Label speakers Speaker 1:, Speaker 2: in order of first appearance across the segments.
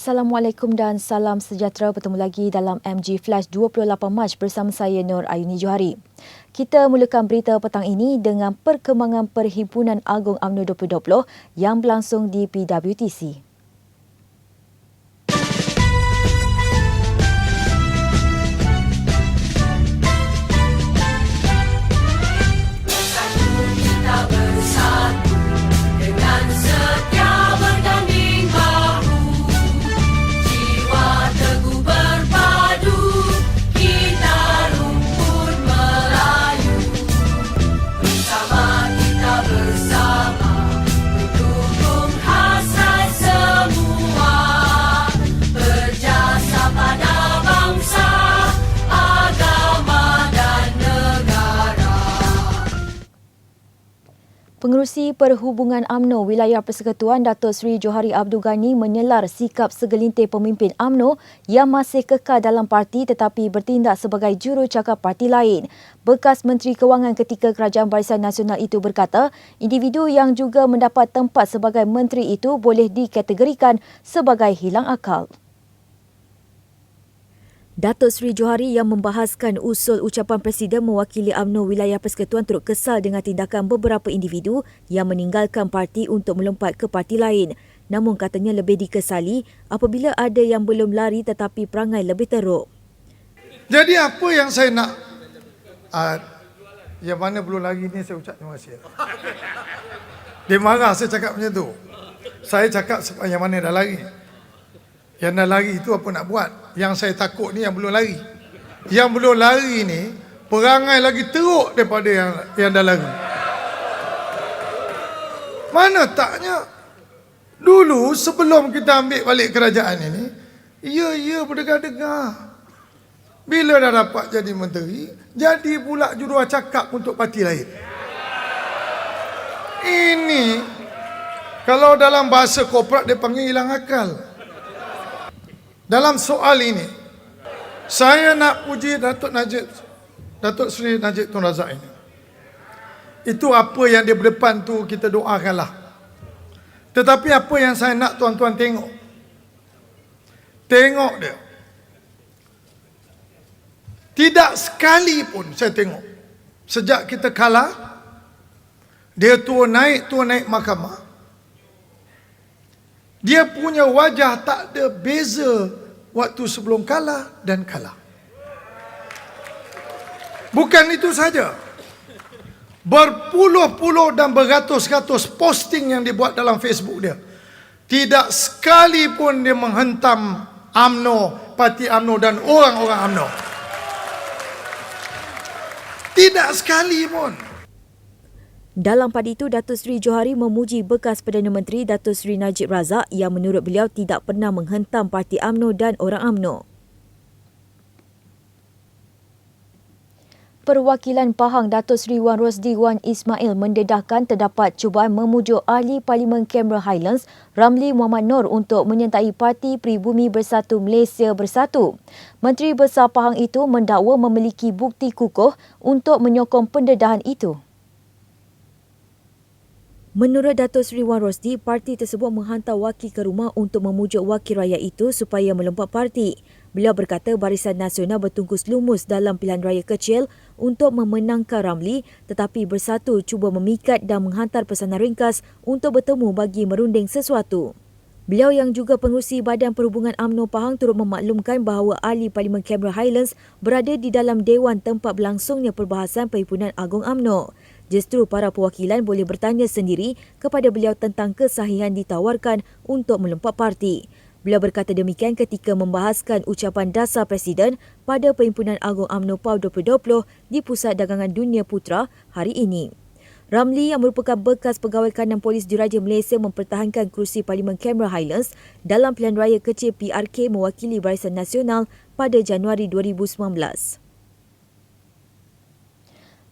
Speaker 1: Assalamualaikum dan salam sejahtera. Bertemu lagi dalam MG Flash 28 Mac bersama saya Nur Ayuni Johari. Kita mulakan berita petang ini dengan perkembangan Perhimpunan Agung UMNO 2020 yang berlangsung di PWTC. Pengerusi Perhubungan UMNO Wilayah Persekutuan Datuk Seri Johari Abdul Ghani menyelar sikap segelintir pemimpin UMNO yang masih kekal dalam parti tetapi bertindak sebagai jurucakap parti lain. Bekas Menteri Kewangan ketika Kerajaan Barisan Nasional itu berkata, individu yang juga mendapat tempat sebagai menteri itu boleh dikategorikan sebagai hilang akal. Datuk Seri Johari yang membahaskan usul ucapan Presiden mewakili UMNO Wilayah Persekutuan turut kesal dengan tindakan beberapa individu yang meninggalkan parti untuk melompat ke parti lain. Namun katanya lebih dikesali apabila ada yang belum lari tetapi perangai lebih teruk.
Speaker 2: Jadi apa yang saya nak, yang mana belum lari ni saya ucap terima kasih. Dia marah saya cakap macam tu. Saya cakap yang mana dah lari. Yang dah lari itu apa nak buat? Yang saya takut ni yang belum lari. Yang belum lari ni perangai lagi teruk daripada yang dah lari. Mana taknya? Dulu sebelum kita ambil balik kerajaan ini, ya berdengar-dengar. Bila dah dapat jadi menteri, jadi pula jurucakap untuk parti lain. Ini kalau dalam bahasa korporat dia panggil hilang akal. Dalam soal ini, saya nak puji Datuk Seri Najib Tun Razak ini. Itu apa yang dia berdepan tu kita doakanlah. Tetapi apa yang saya nak tuan-tuan tengok. Tengok dia. Tidak sekali pun saya tengok. Sejak kita kalah, dia turun naik mahkamah. Dia punya wajah tak ada beza waktu sebelum kalah dan kalah. Bukan itu saja. Berpuluh-puluh dan beratus-ratus posting yang dibuat dalam Facebook dia. Tidak sekali pun dia menghentam UMNO, parti UMNO dan orang-orang UMNO. Tidak sekali pun.
Speaker 1: Dalam pada itu, Datuk Seri Johari memuji bekas Perdana Menteri Datuk Seri Najib Razak yang menurut beliau tidak pernah menghentam parti UMNO dan orang UMNO. Perwakilan Pahang Datuk Seri Wan Rosdi Wan Ismail mendedahkan terdapat cubaan memujuk Ahli Parlimen Canberra Highlands Ramli Muhammad Noor untuk menyertai Parti Pribumi Bersatu Malaysia Bersatu. Menteri Besar Pahang itu mendakwa memiliki bukti kukuh untuk menyokong pendedahan itu. Menurut Datuk Seri Wan Rosdi, parti tersebut menghantar wakil ke rumah untuk memujuk wakil rakyat itu supaya melompat parti. Beliau berkata Barisan Nasional bertungkus lumus dalam pilihan raya kecil untuk memenangkan Ramli tetapi Bersatu cuba memikat dan menghantar pesanan ringkas untuk bertemu bagi merunding sesuatu. Beliau yang juga pengerusi Badan Perhubungan UMNO Pahang turut memaklumkan bahawa Ahli Parlimen Canberra Highlands berada di dalam dewan tempat berlangsungnya perbahasan Perhimpunan Agung UMNO. Justru para perwakilan boleh bertanya sendiri kepada beliau tentang kesahihan ditawarkan untuk melompat parti. Beliau berkata demikian ketika membahaskan ucapan dasar Presiden pada Perhimpunan Agung UMNO PAU 2020 di Pusat Dagangan Dunia Putra hari ini. Ramli yang merupakan bekas pegawai kanan polis diraja Malaysia mempertahankan kerusi Parlimen Canberra Highlands dalam pilihan raya kecil PRK mewakili Barisan Nasional pada Januari 2019.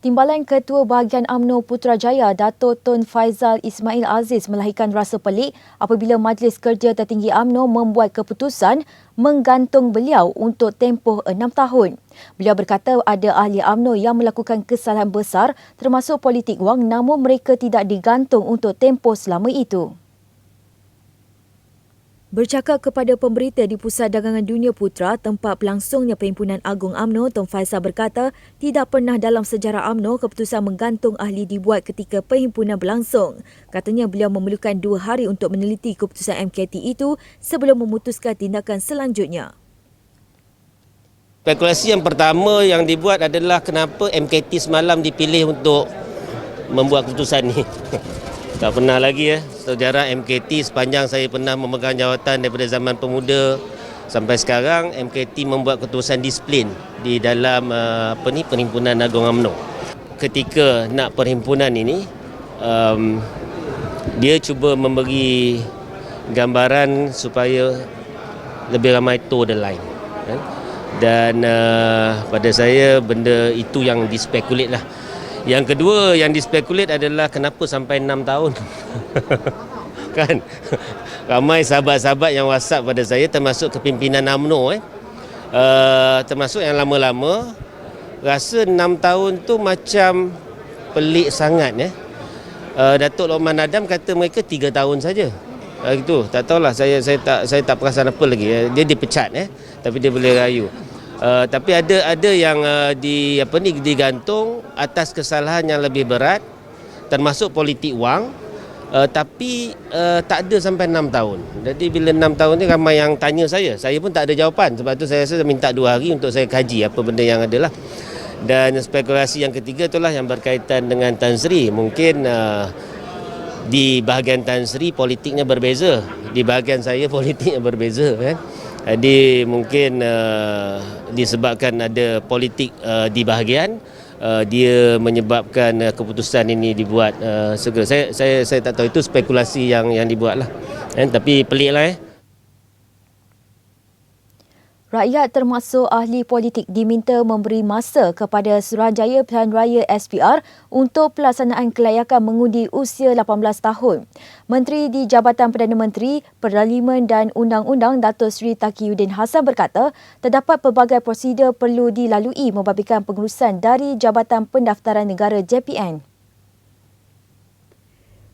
Speaker 1: Timbalan Ketua Bahagian UMNO Putrajaya Dato' Tun Faizal Ismail Aziz melahirkan rasa pelik apabila Majlis Kerja Tertinggi UMNO membuat keputusan menggantung beliau untuk tempoh 6 tahun. Beliau berkata ada ahli UMNO yang melakukan kesalahan besar termasuk politik wang namun mereka tidak digantung untuk tempoh selama itu. Bercakap kepada pemberita di Pusat Dagangan Dunia Putra tempat berlangsungnya Perhimpunan Agung UMNO, Tun Faisal berkata tidak pernah dalam sejarah UMNO keputusan menggantung ahli dibuat ketika perhimpunan berlangsung. Katanya beliau memerlukan 2 hari untuk meneliti keputusan MKT itu sebelum memutuskan tindakan selanjutnya.
Speaker 3: Spekulasi yang pertama yang dibuat adalah kenapa MKT semalam dipilih untuk membuat keputusan ni. Tak pernah lagi sejarah MKT sepanjang saya pernah memegang jawatan daripada zaman pemuda sampai sekarang MKT membuat keputusan disiplin di dalam Perhimpunan Agung UMNO. Ketika nak perhimpunan ini dia cuba memberi gambaran supaya lebih ramai toe the line. Dan pada saya benda itu yang dispekulat lah. Yang kedua yang dispekulat adalah kenapa sampai 6 tahun. Kan? Ramai sahabat-sahabat yang WhatsApp pada saya termasuk kepimpinan UMNO termasuk yang lama-lama rasa 6 tahun tu macam pelik sangat Datuk Lokman Adam kata mereka 3 tahun saja. Gitu. Tak tahulah saya tak perasan apa lagi. Dia dipecat tapi dia boleh rayu. Tapi ada yang digantung atas kesalahan yang lebih berat termasuk politik wang tapi tak ada sampai 6 tahun. Jadi bila 6 tahun ni ramai yang tanya saya pun tak ada jawapan. Sebab tu saya minta 2 hari untuk saya kaji apa benda yang ada lah. Dan spekulasi yang ketiga itulah yang berkaitan dengan Tan Sri. Mungkin di bahagian Tan Sri politiknya berbeza, di bahagian saya politiknya berbeza Jadi mungkin disebabkan ada politik di bahagian dia menyebabkan keputusan ini dibuat segera. Saya tak tahu, itu spekulasi yang dibuatlah. Tapi peliklah
Speaker 1: Rakyat termasuk ahli politik diminta memberi masa kepada Suruhanjaya Pilihan Raya SPR untuk pelaksanaan kelayakan mengundi usia 18 tahun. Menteri di Jabatan Perdana Menteri, Parlimen dan Undang-Undang Datuk Seri Taqiyuddin Hassan berkata, terdapat pelbagai prosedur perlu dilalui membabitkan pengurusan dari Jabatan Pendaftaran Negara JPN.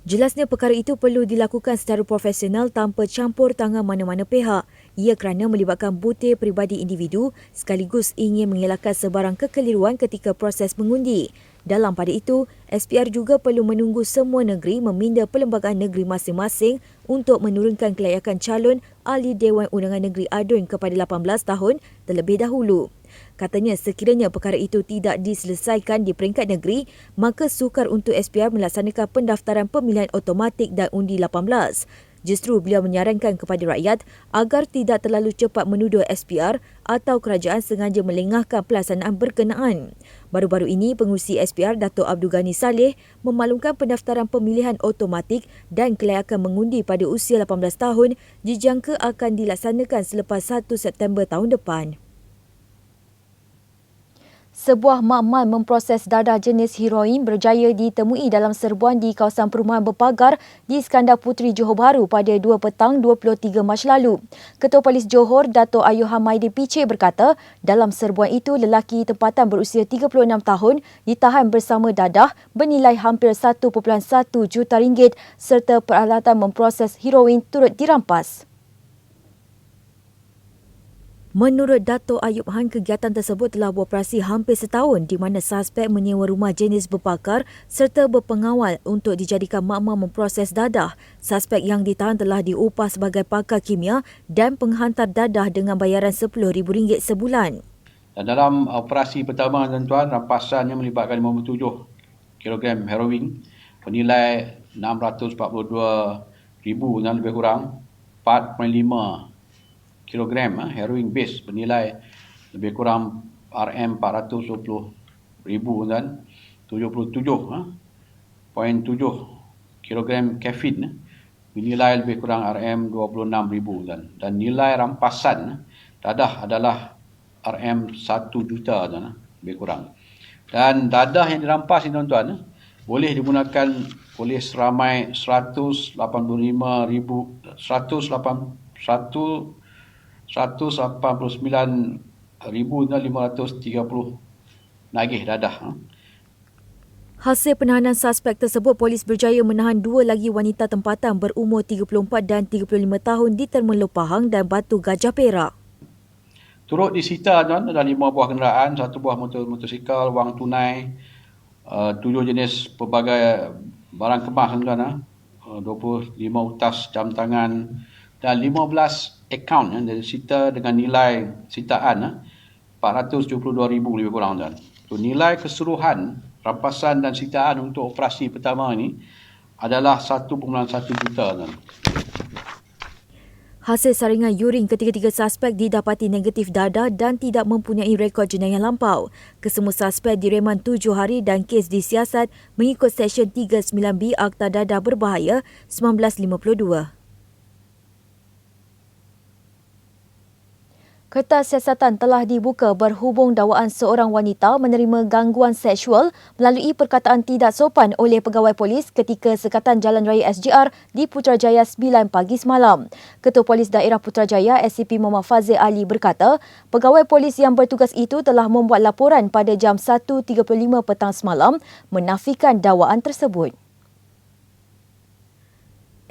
Speaker 1: Jelasnya perkara itu perlu dilakukan secara profesional tanpa campur tangan mana-mana pihak. Ia kerana melibatkan butir peribadi individu sekaligus ingin mengelakkan sebarang kekeliruan ketika proses mengundi. Dalam pada itu, SPR juga perlu menunggu semua negeri meminda perlembagaan negeri masing-masing untuk menurunkan kelayakan calon ahli Dewan Undangan Negeri ADUN kepada 18 tahun terlebih dahulu. Katanya sekiranya perkara itu tidak diselesaikan di peringkat negeri, maka sukar untuk SPR melaksanakan pendaftaran pemilihan automatik dan undi 18. Justru beliau menyarankan kepada rakyat agar tidak terlalu cepat menuduh SPR atau kerajaan sengaja melengahkan pelaksanaan berkenaan. Baru-baru ini, pengurusi SPR Datuk Abdul Ghani Saleh memaklumkan pendaftaran pemilihan automatik dan kelayakan mengundi pada usia 18 tahun dijangka akan dilaksanakan selepas 1 September tahun depan. Sebuah makmal memproses dadah jenis heroin berjaya ditemui dalam serbuan di kawasan perumahan berpagar di Iskandar Puteri, Johor Bahru pada 2 petang 23 Mac lalu. Ketua Polis Johor, Dato' Ayuh Hamaidi Piche berkata, dalam serbuan itu lelaki tempatan berusia 36 tahun ditahan bersama dadah bernilai hampir 1.1 juta ringgit serta peralatan memproses heroin turut dirampas. Menurut Dato' Ayub Han, kegiatan tersebut telah beroperasi hampir setahun di mana suspek menyewa rumah jenis berpakar serta berpengawal untuk dijadikan makmal memproses dadah. Suspek yang ditahan telah diupah sebagai pakar kimia dan penghantar dadah dengan bayaran RM10,000 sebulan.
Speaker 4: Dan dalam operasi pertama, tuan-tuan, rampasannya melibatkan 57 kg heroin bernilai RM642,000 dan lebih kurang 4.5 kilogram heroin base bernilai lebih kurang RM420,000 dan 77.7 kilogram kafein bernilai lebih kurang RM26,000 dan nilai rampasan dadah adalah RM1 juta dan lebih kurang. Dan dadah yang dirampas ini, tuan-tuan, boleh digunakan oleh seramai 189,530 nagih dadah.
Speaker 1: Hasil penahanan suspek tersebut, polis berjaya menahan dua lagi wanita tempatan berumur 34 dan 35 tahun di Terminal Pahang dan Batu Gajah Perak.
Speaker 4: Turut disita tuan ada 5 buah kenderaan, 1 buah motosikal, wang tunai, 7 jenis pelbagai barang kemas tuan, 25 utas jam tangan dan 15 akaun yang disita dengan nilai sitaan RM472,000 lebih kurang tuan. So, nilai keseluruhan rampasan dan sitaan untuk operasi pertama ini adalah 1.1 juta tuan.
Speaker 1: Hasil saringan urin ketiga-tiga suspek didapati negatif dadah dan tidak mempunyai rekod jenayah lampau. Kesemua suspek direman 7 hari dan kes disiasat mengikut Seksyen 39B Akta Dadah Berbahaya 1952. Kertas siasatan telah dibuka berhubung dakwaan seorang wanita menerima gangguan seksual melalui perkataan tidak sopan oleh pegawai polis ketika sekatan Jalan Raya SGR di Putrajaya 9 pagi semalam. Ketua Polis Daerah Putrajaya SCP Muhammad Fazil Ali berkata, pegawai polis yang bertugas itu telah membuat laporan pada jam 1.35 petang semalam menafikan dakwaan tersebut.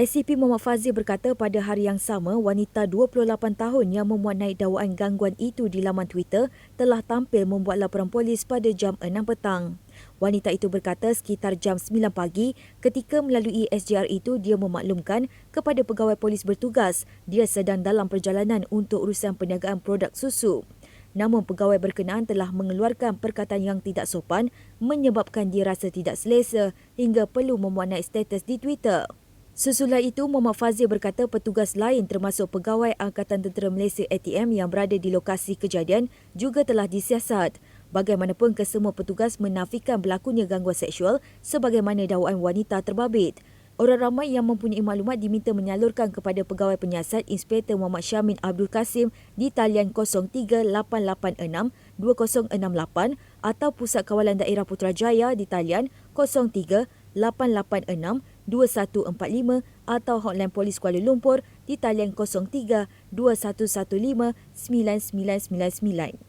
Speaker 1: SCP Muhammad Fazil berkata pada hari yang sama, wanita 28 tahun yang memuat naik dakwaan gangguan itu di laman Twitter telah tampil membuat laporan polis pada jam 6 petang. Wanita itu berkata sekitar jam 9 pagi ketika melalui SGR itu dia memaklumkan kepada pegawai polis bertugas dia sedang dalam perjalanan untuk urusan perniagaan produk susu. Namun pegawai berkenaan telah mengeluarkan perkataan yang tidak sopan menyebabkan dia rasa tidak selesa hingga perlu memuat naik status di Twitter. Sesudah itu, Muhammad Fazil berkata petugas lain termasuk pegawai Angkatan Tentera Malaysia ATM yang berada di lokasi kejadian juga telah disiasat. Bagaimanapun, kesemua petugas menafikan berlakunya gangguan seksual sebagaimana dakwaan wanita terbabit. Orang ramai yang mempunyai maklumat diminta menyalurkan kepada pegawai penyiasat Inspektor Muhammad Syamin Abdul Kasim di talian 03-886-2068 atau Pusat Kawalan Daerah Putrajaya di talian 03-886-2145 atau Hotline Polis Kuala Lumpur di talian 03-2115-9999.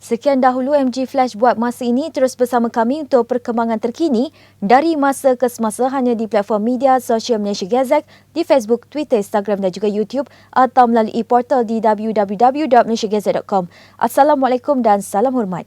Speaker 1: Sekian dahulu MG Flash buat masa ini. Terus bersama kami untuk perkembangan terkini dari masa ke semasa hanya di platform media sosial Malaysia Gazette, di Facebook, Twitter, Instagram dan juga YouTube atau melalui portal di www.malaysiagazette.com. Assalamualaikum dan salam hormat.